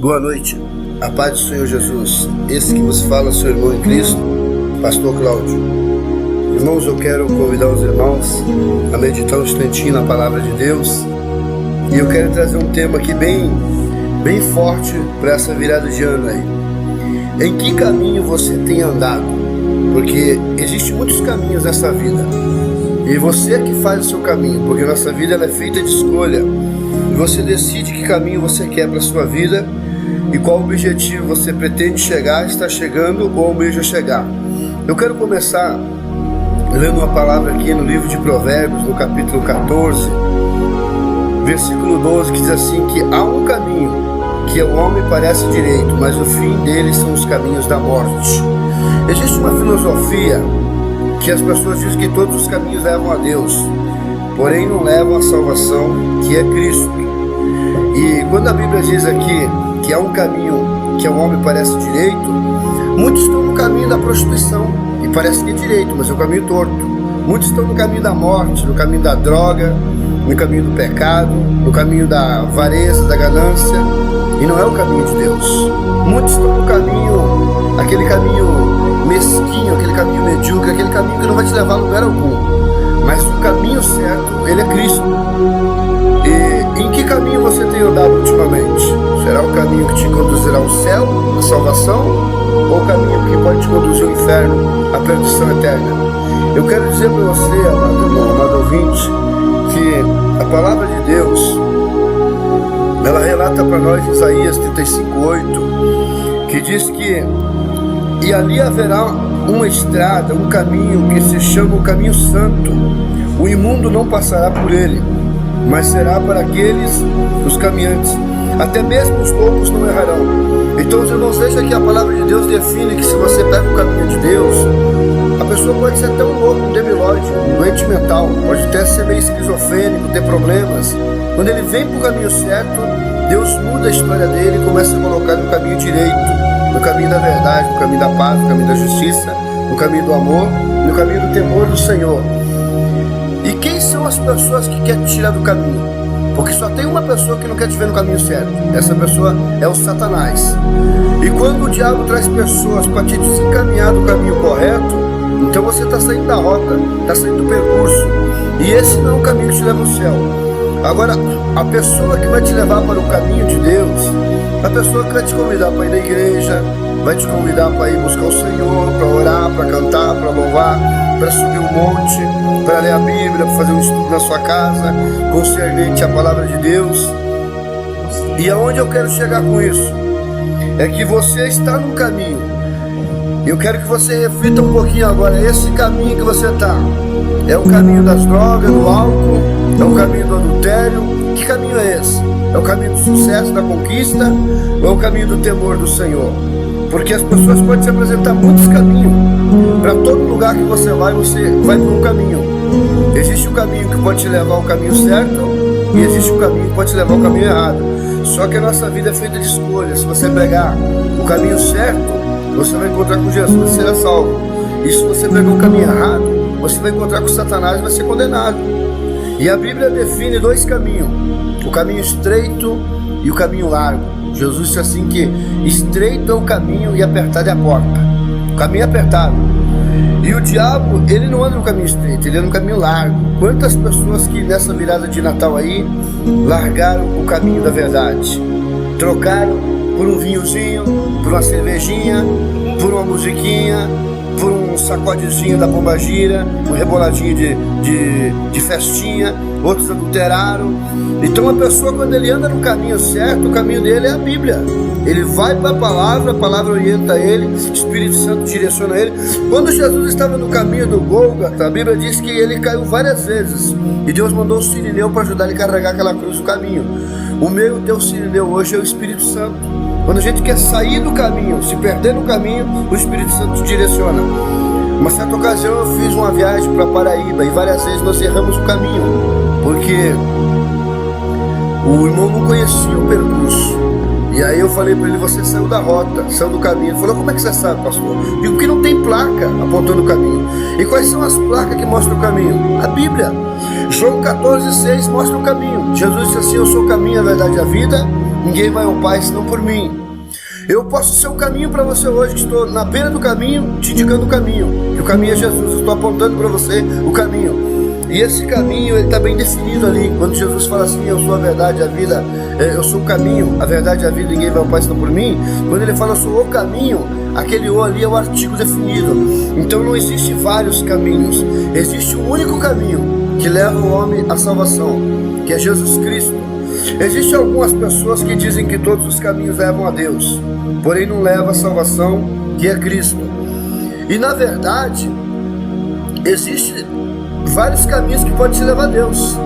Boa noite, a paz do Senhor Jesus. Esse que vos fala, seu irmão em Cristo, Pastor Cláudio. Irmãos, eu quero convidar os irmãos a meditar um instantinho na Palavra de Deus. E eu quero trazer um tema aqui bem forte para essa virada de ano aí. Em que caminho você tem andado? Porque existem muitos caminhos nessa vida. E você é que faz o seu caminho, porque nossa vida ela é feita de escolha. E você decide que caminho você quer para a sua vida e qual objetivo você pretende chegar, está chegando ou almeja chegar. Eu quero começar lendo uma palavra aqui no livro de Provérbios, no capítulo 14, versículo 12, que diz assim, que há um caminho que ao homem parece direito, mas o fim dele são os caminhos da morte. Existe uma filosofia que as pessoas dizem que todos os caminhos levam a Deus, porém não levam à salvação, que é Cristo. E quando a Bíblia diz aqui que há um caminho que ao homem parece direito, muitos estão no caminho da prostituição e parece que é direito, mas é o caminho torto. Muitos estão no caminho da morte, no caminho da droga, no caminho do pecado, no caminho da avareza, da ganância, e não é o caminho de Deus. Muitos estão no caminho, aquele caminho mesquinho, aquele caminho medíocre, aquele caminho que não vai te levar a lugar algum. Mas o caminho certo, ele é Cristo. E em que caminho você tem andado ultimamente? Será o caminho que te conduzirá ao céu, à salvação? Ou o caminho que pode te conduzir ao inferno, à perdição eterna? Eu quero dizer para você, amado irmão, amado ouvinte, que a palavra de Deus, ela relata para nós Isaías 35:8, que diz que e ali haverá uma estrada, um caminho que se chama o caminho santo. O imundo não passará por ele, mas será para aqueles, os caminhantes. Até mesmo os loucos não errarão. Então, os irmãos, veja que a palavra de Deus define que se você pega o caminho de Deus, a pessoa pode ser até um louco, um debilóide, um doente mental, pode até ser meio esquizofrênico, ter problemas. Quando ele vem para o caminho certo, Deus muda a história dele e começa a colocar no caminho direito, no caminho da verdade, no caminho da paz, no caminho da justiça, no caminho do amor, no caminho do temor do Senhor. E quem são as pessoas que querem te tirar do caminho? Porque só tem uma pessoa que não quer te ver no caminho certo. Essa pessoa é o Satanás. E quando o diabo traz pessoas para te desencaminhar do caminho correto, então você está saindo da rota, está saindo do percurso. E esse não é o caminho que te leva ao céu. Agora, a pessoa que vai te levar para o caminho de Deus, a pessoa que vai te convidar para ir na igreja, vai te convidar para ir buscar o Senhor, para orar, para cantar, para louvar, para subir um monte, para ler a Bíblia, para fazer um estudo na sua casa, concernente à palavra de Deus. E aonde eu quero chegar com isso? É que você está no caminho. Eu quero que você reflita um pouquinho agora. Esse caminho que você está é o caminho das drogas, do álcool, é o caminho do adultério. Que caminho é esse? É o caminho do sucesso, da conquista, ou é o caminho do temor do Senhor? Porque as pessoas podem te apresentar muitos caminhos. Para todo lugar que você vai por um caminho. Existe um caminho que pode te levar ao caminho certo e existe um caminho que pode te levar ao caminho errado. Só que a nossa vida é feita de escolhas. Se você pegar o caminho certo, você vai encontrar com Jesus e será salvo. E se você pegar o caminho errado, você vai encontrar com Satanás e vai ser condenado. E a Bíblia define dois caminhos, o caminho estreito e o caminho largo. Jesus disse assim que estreito é o caminho e apertado é a porta. O caminho é apertado. E o diabo, ele não anda no caminho estreito, ele anda no caminho largo. Quantas pessoas que nessa virada de Natal aí largaram o caminho da verdade, trocaram por um vinhozinho, por uma cervejinha, por uma musiquinha, por um sacodezinho da pombagira, um reboladinho de festinha. Outros adulteraram. Então a pessoa, quando ele anda no caminho certo, o caminho dele é a Bíblia. Ele vai para a palavra orienta ele, o Espírito Santo direciona ele. Quando Jesus estava no caminho do Gólgota, a Bíblia diz que ele caiu várias vezes e Deus mandou o Sirineu para ajudar ele a carregar aquela cruz do caminho. O meu e teu Sirineu hoje é o Espírito Santo. Quando a gente quer sair do caminho, se perder no caminho, o Espírito Santo te direciona. Uma certa ocasião eu fiz uma viagem para Paraíba e várias vezes nós erramos o caminho, porque o irmão não conhecia o percurso. E aí eu falei para ele, você saiu da rota, saiu do caminho. Ele falou, como é que você sabe, pastor? Eu digo, porque não tem placa apontando o caminho. E quais são as placas que mostram o caminho? A Bíblia. João 14,6 mostra o caminho. Jesus disse assim, eu sou o caminho, a verdade e a vida. ninguém vai ao Pai senão por mim. Eu posso ser o caminho para você hoje, que estou na beira do caminho, te indicando o caminho, que o caminho é Jesus. Eu estou apontando para você o caminho. E esse caminho, ele está bem definido ali. Quando Jesus fala assim, eu sou a verdade, a vida, eu sou o caminho, a verdade, a vida, ninguém vai ao Pai senão por mim. Quando ele fala, eu sou o caminho, aquele o ali é o artigo definido. Então não existe vários caminhos, existe um único caminho que leva o homem à salvação, que é Jesus Cristo. Existem algumas pessoas que dizem que todos os caminhos levam a Deus, porém não leva à salvação, que é Cristo. E na verdade, existem vários caminhos que podem te levar a Deus,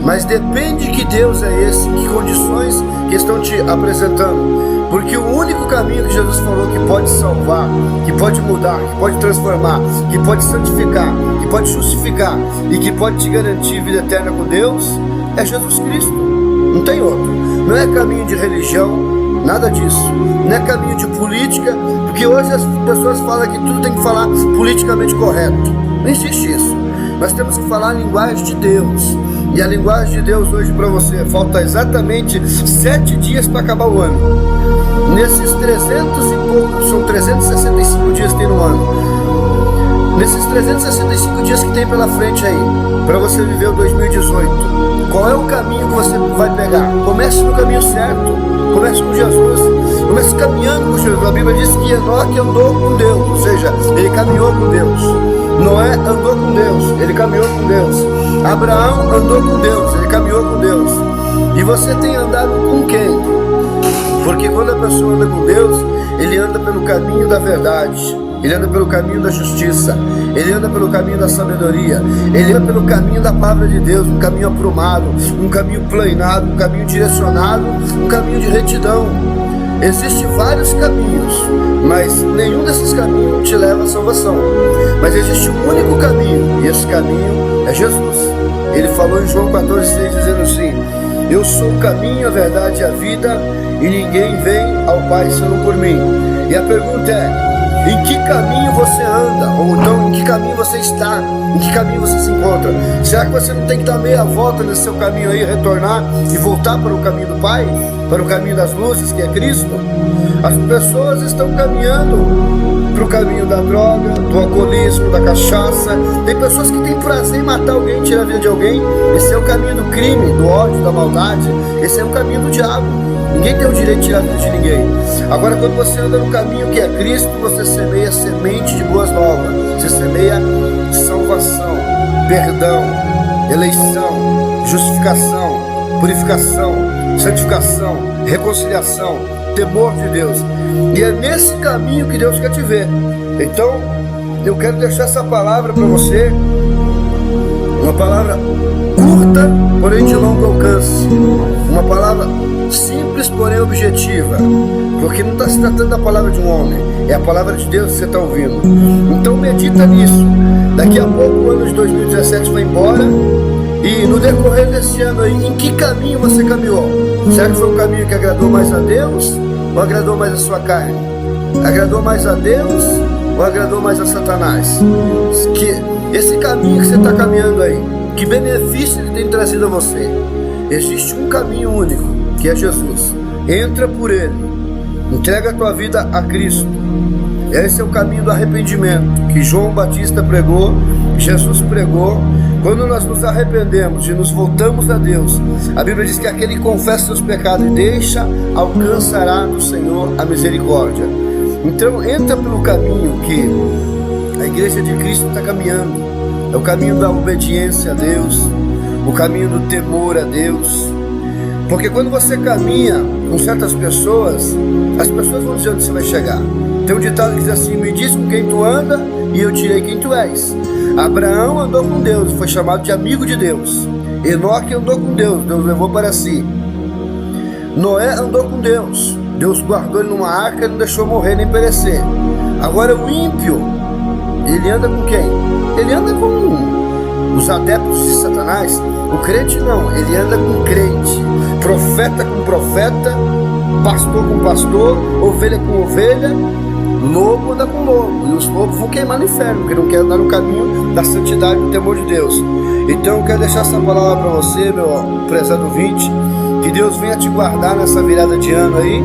mas depende que Deus é esse, que condições que estão te apresentando. Porque o único caminho que Jesus falou que pode salvar, que pode mudar, que pode transformar, que pode santificar, que pode justificar e que pode te garantir vida eterna com Deus é Jesus Cristo. Não tem outro. Não é caminho de religião, nada disso. Não é caminho de política, porque hoje as pessoas falam que tudo tem que falar politicamente correto. Não existe isso. Nós temos que falar a linguagem de Deus. E a linguagem de Deus hoje para você, falta exatamente 7 dias para acabar o ano. Nesses 300 e poucos, são 365 dias que tem no ano. Nesses 365 dias que tem pela frente aí, para você viver o 2018, qual é o caminho que você vai pegar? Comece no caminho certo, comece com Jesus, comece caminhando com Jesus. A Bíblia diz que Enoque andou com Deus, ou seja, ele caminhou com Deus. Noé andou com Deus, ele caminhou com Deus. Abraão andou com Deus, ele caminhou com Deus. E você tem andado com quem? Porque quando a pessoa anda com Deus, ele anda pelo caminho da verdade, ele anda pelo caminho da justiça, ele anda pelo caminho da sabedoria, ele anda pelo caminho da palavra de Deus, um caminho aprumado, um caminho planeado, um caminho direcionado, um caminho de retidão. Existem vários caminhos, mas nenhum desses caminhos te leva à salvação. Mas existe um único caminho, e esse caminho é Jesus. Ele falou em João 14,6, dizendo assim: eu sou o caminho, a verdade e a vida, e ninguém vem ao Pai senão por mim. E a pergunta é: em que caminho você anda? Ou então, em que caminho você está? Em que caminho você se encontra? Será que você não tem que dar meia volta nesse seu caminho aí, retornar e voltar para o caminho do Pai? Para o caminho das luzes, que é Cristo? As pessoas estão caminhando para o caminho da droga, do alcoolismo, da cachaça. Tem pessoas que têm prazer em matar alguém, tirar a vida de alguém. Esse é o caminho do crime, do ódio, da maldade. Esse é o caminho do diabo. Ninguém tem o direito de tirar a vida de ninguém. Agora, quando você anda no caminho que é Cristo, você semeia semente de boas novas. Você semeia salvação, perdão, eleição, justificação, purificação, santificação, reconciliação, temor de Deus. E é nesse caminho que Deus quer te ver. Então, eu quero deixar essa palavra para você, uma palavra curta, porém de longo alcance, uma palavra simples, porém objetiva, porque não está se tratando da palavra de um homem, é a palavra de Deus que você está ouvindo. Então medita nisso. Daqui a pouco o ano de 2017 vai embora, e no decorrer desse ano aí, em que caminho você caminhou? Será que foi um caminho que agradou mais a Deus ou agradou mais a sua carne? Agradou mais a Deus ou agradou mais a Satanás? Que esse caminho que você está caminhando aí, que benefício ele tem trazido a você? Existe um caminho único, que é Jesus. Entra por ele, entrega a tua vida a Cristo. Esse é o caminho do arrependimento que João Batista pregou, Jesus pregou. Quando nós nos arrependemos e nos voltamos a Deus, a Bíblia diz que aquele que confessa seus pecados e deixa, alcançará do Senhor a misericórdia. Então entra pelo caminho que a igreja de Cristo está caminhando. É o caminho da obediência a Deus, o caminho do temor a Deus. Porque quando você caminha com certas pessoas, as pessoas vão dizer onde você vai chegar. Tem um ditado que diz assim: me diz com quem tu anda e eu direi quem tu és. Abraão andou com Deus, foi chamado de amigo de Deus. Enoque andou com Deus, Deus levou para si. Noé andou com Deus, Deus guardou ele numa arca e não deixou morrer nem perecer. Agora o ímpio, ele anda com quem? Ele anda com os adeptos de Satanás. O crente não, ele anda com crente, profeta com profeta, pastor com pastor, ovelha com ovelha, lobo anda com lobo. E os lobos vão queimar no inferno, porque não querem andar no caminho da santidade e do temor de Deus. Então eu quero deixar essa palavra para você, meu prezado ouvinte, Que Deus venha te guardar nessa virada de ano aí